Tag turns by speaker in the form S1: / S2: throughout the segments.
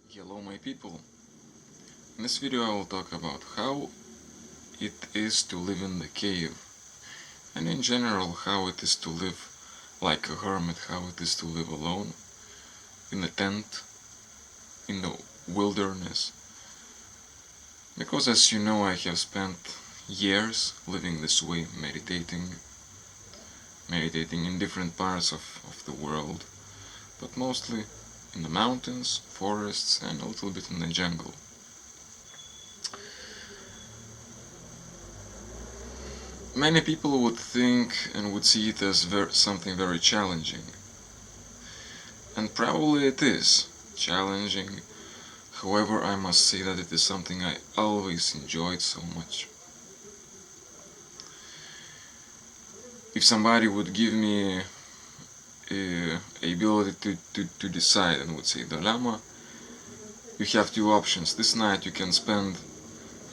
S1: Hello my people. In this video I will talk about how it is to live in the cave, and in general how it is to live like a hermit, how it is to live alone, in a tent, in the wilderness. Because as you know, I have spent years living this way, meditating in different parts of the world, but mostly in the mountains, forests, and a little bit in the jungle. Many people would think and would see it as something very challenging. And probably it is challenging. However, I must say that it is something I always enjoyed so much. If somebody would give me a ability to decide and would say, Dalama, you have two options. This night you can spend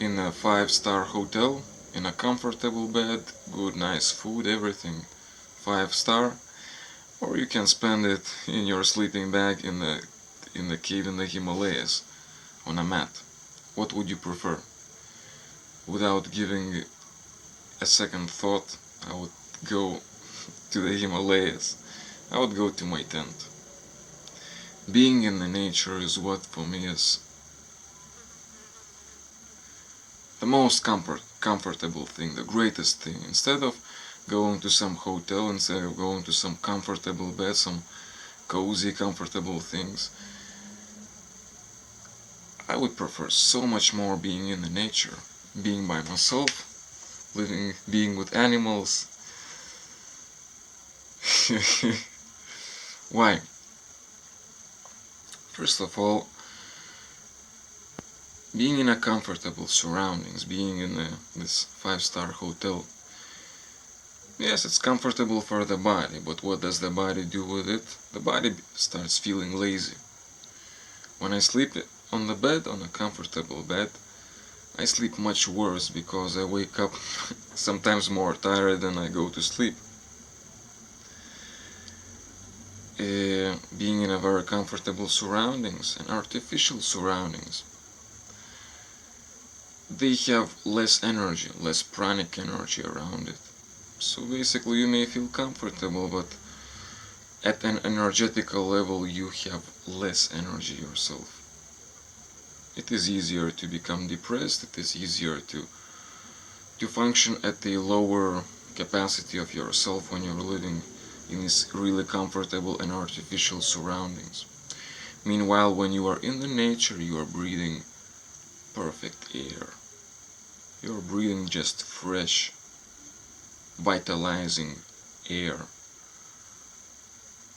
S1: in a 5-star hotel, in a comfortable bed, good nice food, everything 5-star, or you can spend it in your sleeping bag in the cave in the Himalayas on a mat. What would you prefer? Without giving a second thought, I would go to the Himalayas. I would go to my tent. Being in the nature is what for me is the most comfortable thing, the greatest thing. Instead of going to some hotel, instead of going to some comfortable bed, some cozy, comfortable things, I would prefer so much more being in the nature, being by myself, being with animals. Why? First of all, being in a comfortable surroundings, being in this 5-star hotel, yes, it's comfortable for the body, but what does the body do with it? The body starts feeling lazy. When I sleep on the bed, on a comfortable bed, I sleep much worse because I wake up sometimes more tired than I go to sleep. Being in a very comfortable surroundings and artificial surroundings, they have less energy, less pranic energy around it. So basically you may feel comfortable, but at an energetical level you have less energy yourself. It is easier to become depressed, it is easier to function at a lower capacity of yourself when you're living in these really comfortable and artificial surroundings. Meanwhile, when you are in the nature, you are breathing perfect air. You're breathing just fresh, vitalizing air.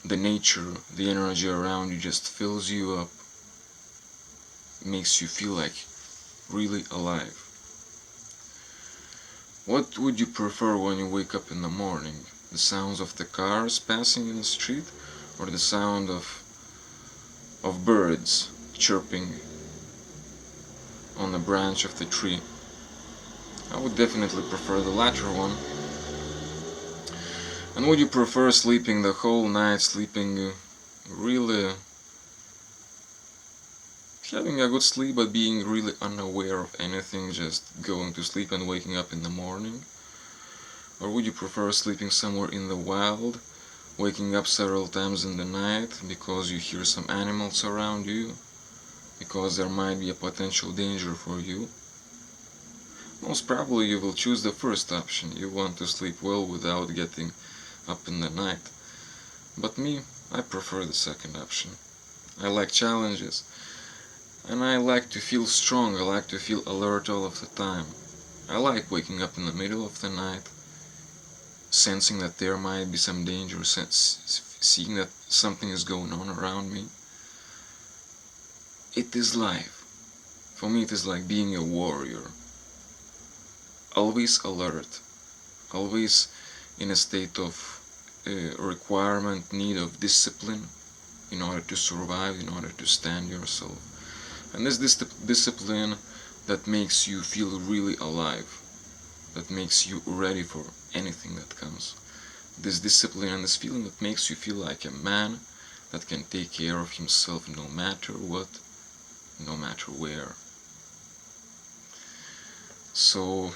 S1: The nature, the energy around you just fills you up, makes you feel like really alive. What would you prefer when you wake up in the morning? The sounds of the cars passing in the street, or the sound of birds chirping on the branch of the tree? I would definitely prefer the latter one. And would you prefer sleeping the whole night, sleeping really having a good sleep but being really unaware of anything, just going to sleep and waking up in the morning? Or would you prefer sleeping somewhere in the wild, waking up several times in the night because you hear some animals around you, because there might be a potential danger for you? Most probably you will choose the first option. You want to sleep well without getting up in the night. But me, I prefer the second option. I like challenges, and I like to feel strong, I like to feel alert all of the time. I like waking up in the middle of the night, sensing that there might be some danger, seeing that something is going on around me. It is life. For me it is like being a warrior. Always alert, always in a state of requirement, need of discipline in order to survive, in order to stand yourself. And this discipline that makes you feel really alive, that makes you ready for anything that comes. This discipline and this feeling that makes you feel like a man that can take care of himself no matter what, no matter where. So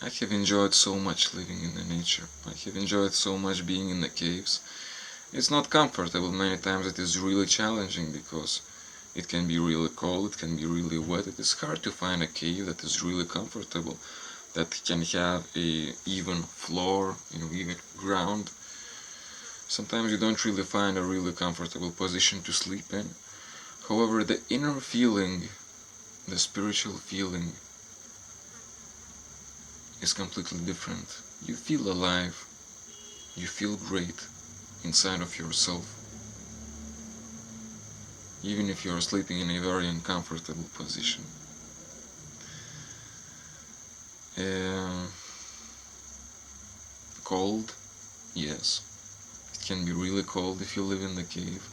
S1: I have enjoyed so much living in the nature. I have enjoyed so much being in the caves. It's not comfortable, many times it is really challenging because it can be really cold, it can be really wet. It is hard to find a cave that is really comfortable, that can have a even floor, even ground. Sometimes you don't really find a really comfortable position to sleep in. However, the inner feeling, the spiritual feeling, is completely different. You feel alive, you feel great inside of yourself, even if you are sleeping in a very uncomfortable position. Cold, yes, it can be really cold if you live in the cave.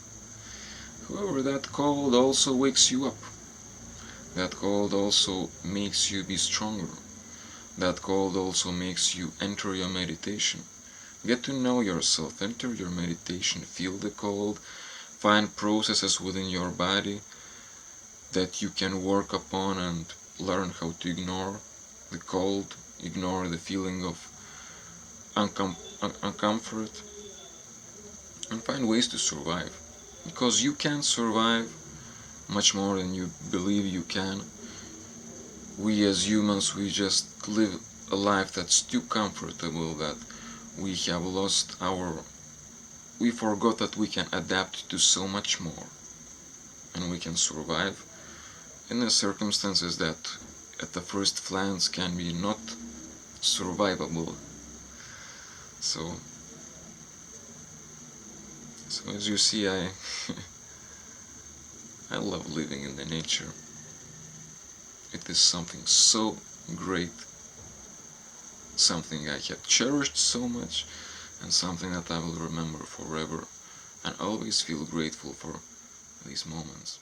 S1: However, that cold also wakes you up. That cold also makes you be stronger. That cold also makes you enter your meditation. Get to know yourself, enter your meditation, feel the cold, find processes within your body that you can work upon and learn how to ignore the cold, ignore the feeling of uncomfort, and find ways to survive. Because you can survive much more than you believe you can. We as humans, we just live a life that's too comfortable, that we have we forgot that we can adapt to so much more, and we can survive in the circumstances that at the first glance can be not survivable. So as you see, I I love living in the nature. It is something so great, something I have cherished so much, and something that I will remember forever and always feel grateful for these moments.